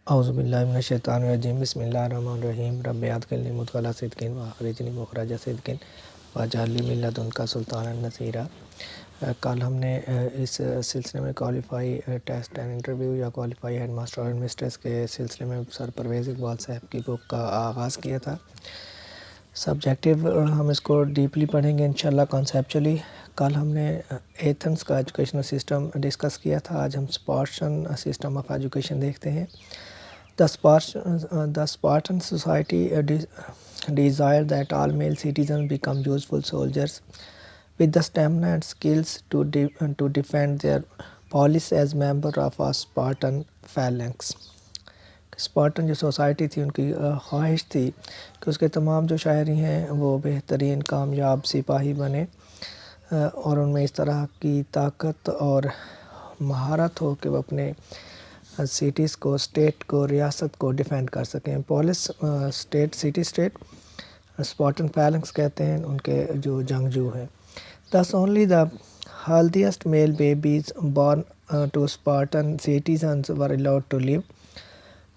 اعوذ باللہ من الشیطان الرجیم بسم اللہ الرحمن الرحیم رب ادخلنی مدخل صدق واخرجنی مخرج صدق واجعل لی من لدنک سلطانا نصیرا۔ کل ہم نے اس سلسلے میں کوالیفائی ٹیسٹ اینڈ انٹرویو یا کوالیفائی ہیڈ ماسٹر اور مسٹریس کے سلسلے میں سر پرویز اقبال صاحب کی بک کا آغاز کیا تھا۔ سبجیکٹیو ہم اس کو ڈیپلی پڑھیں گے انشاءاللہ کانسیپچولی۔ کل ہم نے ایتھنس کا ایجوکیشنل سسٹم ڈسکس کیا تھا، آج ہم اسپارٹن سسٹم آف ایجوکیشن دیکھتے ہیں۔ The Spartan society desired that all male citizens become useful soldiers with the stamina and skills to defend their polis as member of a Spartan phalanx۔ Spartan جو society تھی ان کی خواہش تھی کہ اس کے تمام جو شاعری ہیں وہ بہترین کامیاب سپاہی بنے اور ان میں اس طرح کی طاقت اور مہارت ہو کہ وہ اپنے سٹیز کو، اسٹیٹ کو، ریاست کو ڈیفینڈ کر سکیں۔ Police state, city state, Spartan فیلنکس کہتے ہیں ان کے جو جنگجو ہیں۔ Thus only the healthiest male babies born to Spartan citizens were allowed to live۔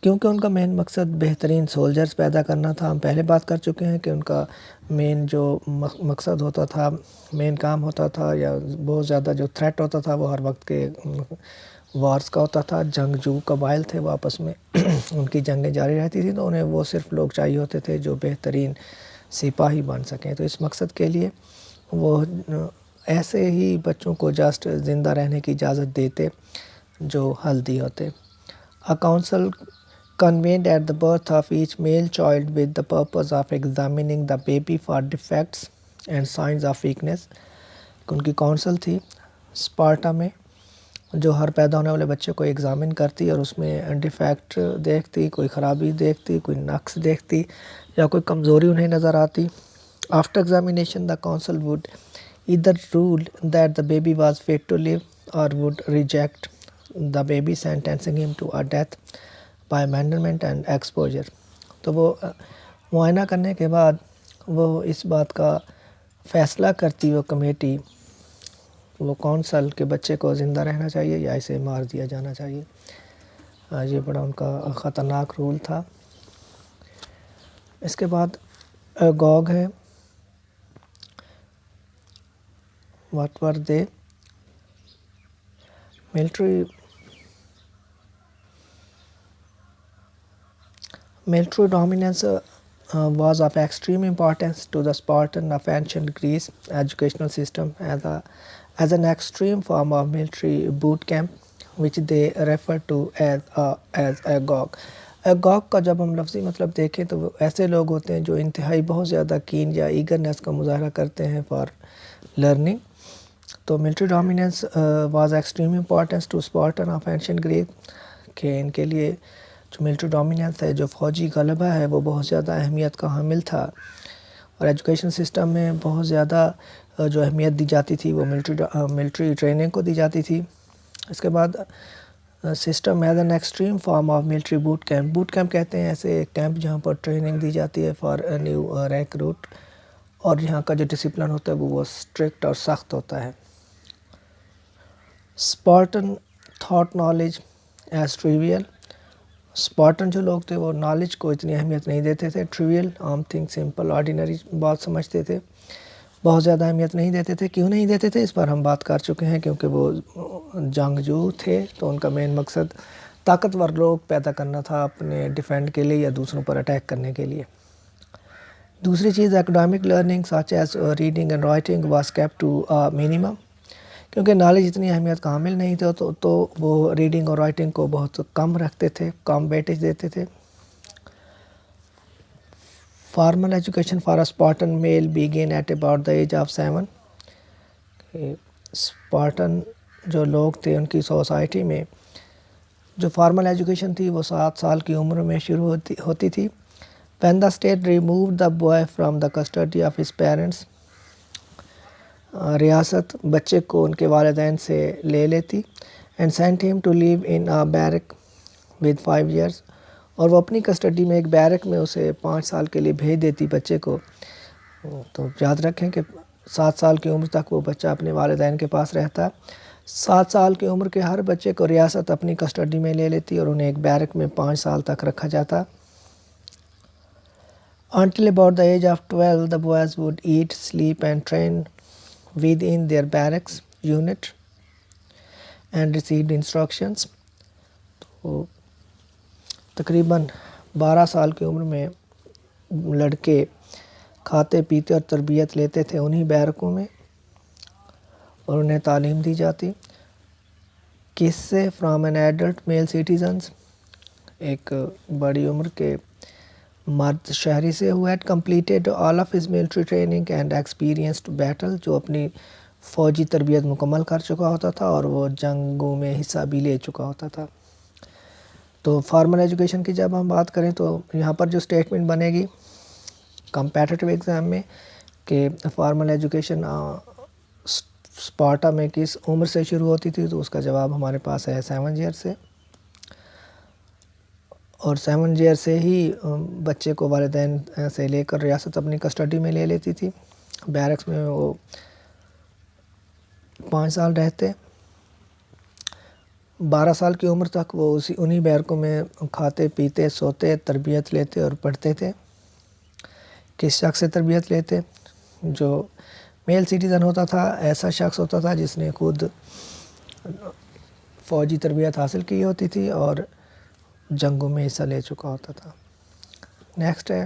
کیونکہ ان کا مین مقصد بہترین سولجرز پیدا کرنا تھا۔ ہم پہلے بات کر چکے ہیں کہ ان کا مین جو مقصد ہوتا تھا، مین کام ہوتا تھا یا بہت زیادہ جو تھریٹ ہوتا تھا وہ ہر وقت کے وارز کا ہوتا تھا۔ جنگجو قبائل تھے وہ آپس میں ان کی جنگیں جاری رہتی تھیں، تو انہیں وہ صرف لوگ چاہیے ہوتے تھے جو بہترین سپاہی بن سکیں۔ تو اس مقصد کے لیے وہ ایسے ہی بچوں کو جسٹ زندہ رہنے کی اجازت دیتے جو ہلدی ہوتے۔ A council convened at the birth of each male child with the purpose of examining the baby for defects and signs of weakness۔ ان کی کونسل تھی اسپارٹا میں جو ہر پیدا ہونے والے بچے کو ایگزامن کرتی اور اس میں ڈیفیکٹ دیکھتی، کوئی خرابی دیکھتی، کوئی نقص دیکھتی یا کوئی کمزوری انہیں نظر آتی۔ After examination the council would either rule that the baby was fit to live or would reject the baby, sentencing him to a death by abandonment and exposure۔ تو وہ معائنہ کرنے کے بعد وہ اس بات کا فیصلہ کرتی وہ کمیٹی، وہ کونسل، کہ بچے کو زندہ رہنا چاہیے یا اسے مار دیا جانا چاہیے۔ یہ بڑا ان کا خطرناک رول تھا۔ اس کے بعد گوگ ہے، what were they؟ Military dominance was of extreme importance to the Spartan of ancient Greece educational system as an extreme form of military boot camp which they refer to as agog۔ agog کا جب ہم لفظی مطلب دیکھیں تو وہ ایسے لوگ ہوتے ہیں جو انتہائی بہت زیادہ کین یا ایگرنیس کا مظاہرہ کرتے ہیں فار لرننگ۔ تو military dominance was extreme importance to Spartan of ancient Greek، کہ ان کے لیے جو ملٹری ڈومیننس ہے، جو فوجی غلبہ ہے، وہ بہت زیادہ اہمیت کا حامل تھا اور ایجوکیشن سسٹم میں بہت زیادہ جو اہمیت دی جاتی تھی وہ ملٹری ٹریننگ کو دی جاتی تھی۔ اس کے بعد system as an extreme form of military boot camp. Boot camp کہتے ہیں ایسے کیمپ جہاں پر ٹریننگ دی جاتی ہے فار نیو ریکروٹ، اور یہاں کا جو ڈسپلن ہوتا ہے وہ اسٹرکٹ اور سخت ہوتا ہے۔ Spartan thought knowledge as travel. Spartan جو لوگ تھے وہ نالج کو اتنی اہمیت نہیں دیتے تھے، ٹریویل، عام تھنگ، سمپل، آرڈینری بات سمجھتے تھے، بہت زیادہ اہمیت نہیں دیتے تھے۔ کیوں نہیں دیتے تھے اس پر ہم بات کر چکے ہیں، کیونکہ وہ جنگجو تھے تو ان کا مین مقصد طاقتور لوگ پیدا کرنا تھا اپنے ڈیفینڈ کے لیے یا دوسروں پر اٹیک کرنے کے لیے۔ دوسری چیز academic learning such as reading and writing was kept to minimum. کیونکہ نالج اتنی اہمیت کا حامل نہیں تھا تو وہ ریڈنگ اور رائٹنگ کو بہت کم رکھتے تھے، کم ویٹیج دیتے تھے۔ Formal education for a Spartan male began at about the age of 7۔ Spartan جو لوگ تھے ان کی سوسائٹی میں جو فارمل ایجوکیشن تھی وہ 7 سال کی عمر میں شروع ہوتی تھی۔ When the state removed the boy from the custody of his parents، ریاست بچے کو ان کے والدین سے لے لیتی، and sent him to live in a barrack with 5 years، اور وہ اپنی کسٹڈی میں ایک بیرک میں اسے 5 سال کے لیے بھیج دیتی بچے کو۔ تو یاد رکھیں کہ 7 سال کی عمر تک وہ بچہ اپنے والدین کے پاس رہتا۔ 7 سال کی عمر کے ہر بچے کو ریاست اپنی کسٹڈی میں لے لیتی اور انہیں ایک بیرک میں 5 سال تک رکھا جاتا. Until about the age of 12, the boys would eat, sleep and train within their barracks unit and received instructions. تو تقریباً 12 سال کی عمر میں لڑکے کھاتے پیتے اور تربیت لیتے تھے انہی بیرکوں میں اور انہیں تعلیم دی جاتی. کس سے؟ From an adult male citizens, ایک بڑی عمر کے مرد شہری سے. who had completed all of his military training and experienced battle، جو اپنی فوجی تربیت مکمل کر چکا ہوتا تھا اور وہ جنگوں میں حصہ بھی لے چکا ہوتا تھا. تو فارمل ایجوکیشن کی جب ہم بات کریں تو یہاں پر جو اسٹیٹمنٹ بنے گی کمپیٹیٹیو ایگزام میں کہ فارمل ایجوکیشن اسپارٹا میں کس عمر سے شروع ہوتی تھی، تو اس کا جواب ہمارے پاس ہے 7 ایئر سے. اور 7 ایئر سے ہی بچے کو والدین سے لے کر ریاست اپنی کسٹڈی میں لے لیتی تھی. بیرکس میں وہ 5 سال رہتے. 12 سال کی عمر تک وہ انہی بیرکوں میں کھاتے پیتے سوتے تربیت لیتے اور پڑھتے تھے. کس شخص سے تربیت لیتے؟ جو میل سٹیزن ہوتا تھا، ایسا شخص ہوتا تھا جس نے خود فوجی تربیت حاصل کی ہوتی تھی اور جنگوں میں حصہ لے چکا ہوتا تھا. نیکسٹ ہے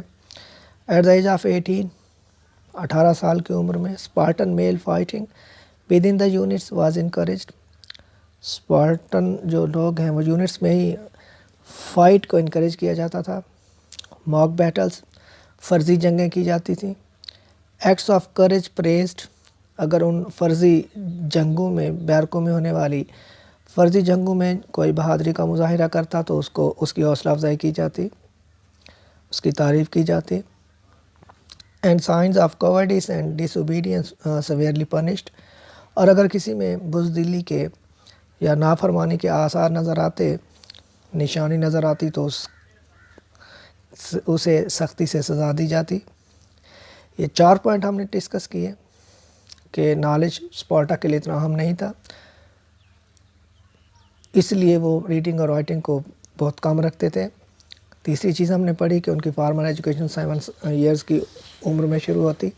ایٹ دا ایج آف 18 سال کی عمر میں Spartan male fighting with in the units was encouraged. Spartan جو لوگ ہیں وہ یونٹس میں ہی فائٹ کو انکریج کیا جاتا تھا. موک بیٹلز، فرضی جنگیں کی جاتی تھیں. ایکٹس آف کریج پریزڈ، اگر ان فرضی جنگوں میں بیرکوں میں ہونے والی فرضی جنگوں میں کوئی بہادری کا مظاہرہ کرتا تو اس کی حوصلہ افزائی کی جاتی، اس کی تعریف کی جاتی. And signs of cowardice and disobedience severely punished, اور اگر کسی میں بزدلی کے یا نافرمانی کے آثار نظر آتے، نشانی نظر آتی تو اسے سختی سے سزا دی جاتی. یہ 4 پوائنٹ ہم نے ڈسکس کیے کہ نالج اسپارٹا کے لیے اتنا اہم نہیں تھا، اس لیے وہ ریڈنگ اور رائٹنگ کو بہت کم رکھتے تھے. تیسری چیز ہم نے پڑھی کہ ان کی فارمل ایجوکیشن 7 ایئرز کی عمر میں شروع ہوتی.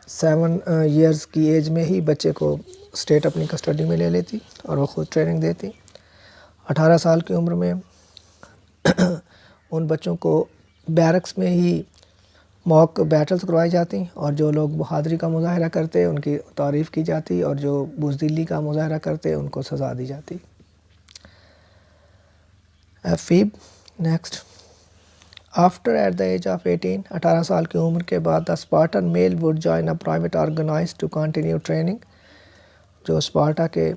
7 ایئرز کی ایج میں ہی بچے کو اسٹیٹ اپنی کسٹڈی میں لے لیتی اور وہ خود ٹریننگ دیتی. 18 سال کی عمر میں ان بچوں کو بیرکس میں ہی موک بیٹلز کروائی جاتی اور جو لوگ بہادری کا مظاہرہ کرتے ان کی تعریف کی جاتی اور جو بزدلی کا مظاہرہ کرتے ان کو سزا دی جاتی. فیب next after at the age of 18 سال کی عمر کے بعد the Spartan male would join a private organise to continue training. جو اسپارٹا کے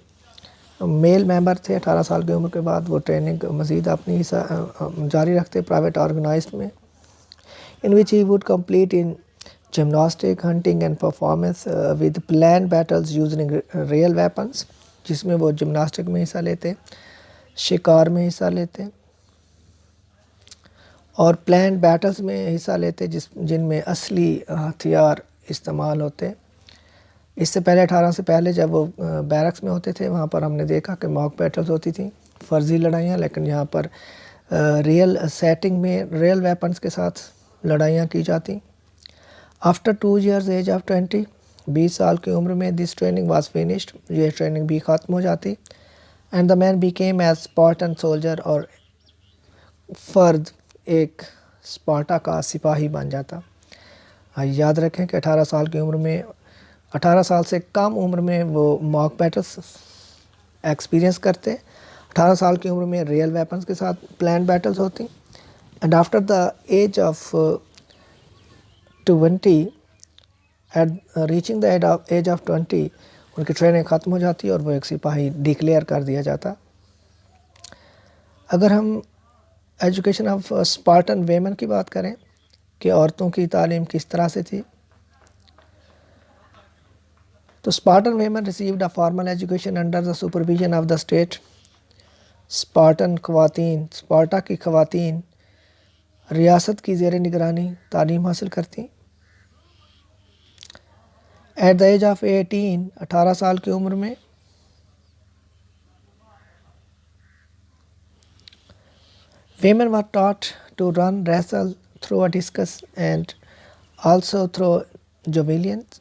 میل ممبر تھے 18 سال کی عمر کے بعد وہ ٹریننگ مزید اپنی جاری رکھتے پرائیویٹ آرگنائزڈ میں. in which he would complete in gymnastic, hunting and performance with planned battles using real weapons، جس میں وہ جمناسٹک میں حصہ لیتے، شکار میں حصہ لیتے اور پلانڈ بیٹلز میں حصہ لیتے جن میں اصلی ہتھیار استعمال ہوتے. اس سے پہلے 18 سے پہلے جب وہ بیرکس میں ہوتے تھے وہاں پر ہم نے دیکھا کہ موک بیٹلز ہوتی تھیں، فرضی لڑائیاں، لیکن یہاں پر ریئل سیٹنگ میں ریئل ویپنز کے ساتھ لڑائیاں کی جاتی. آفٹر 2 ایئرز ایج آف 20 سال کی عمر میں دس ٹریننگ واز فینشڈ، یہ ٹریننگ بھی ختم ہو جاتی. And the man became as Spartan soldier, اور فرد ایک اسپارٹا کا سپاہی بن جاتا. یاد رکھیں کہ 18 سال کی عمر میں 18 سال سے کم عمر میں وہ موک بیٹلز ایکسپیرینس کرتے، 18 سال کی عمر میں ریئل ویپنز کے ساتھ پلان بیٹلز ہوتی. And after the age of 20 at reaching the age of 20 ان کی ٹریننگ ختم ہو جاتی اور وہ ایک سپاہی ڈکلیئر کر دیا جاتا. اگر ہم ایجوکیشن آف اسپارٹن ویمن کی بات کریں کہ عورتوں کی تعلیم کس طرح سے تھی، تو Spartan women received a formal education under the supervision of the state. Spartan خواتین، اسپارٹا کی خواتین ریاست کی زیر نگرانی تعلیم حاصل کرتی. ایٹ دا ایج آف 18 سال کی عمر میں Women were taught to run, wrestle, throw a discus and also throw javelins.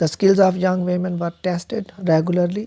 The skills of young women were tested regularly.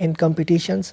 In competitions,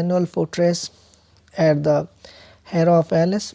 annual foot race at the Harrow of Alice,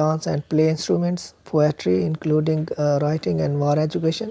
dance and play instruments, poetry including writing and war education.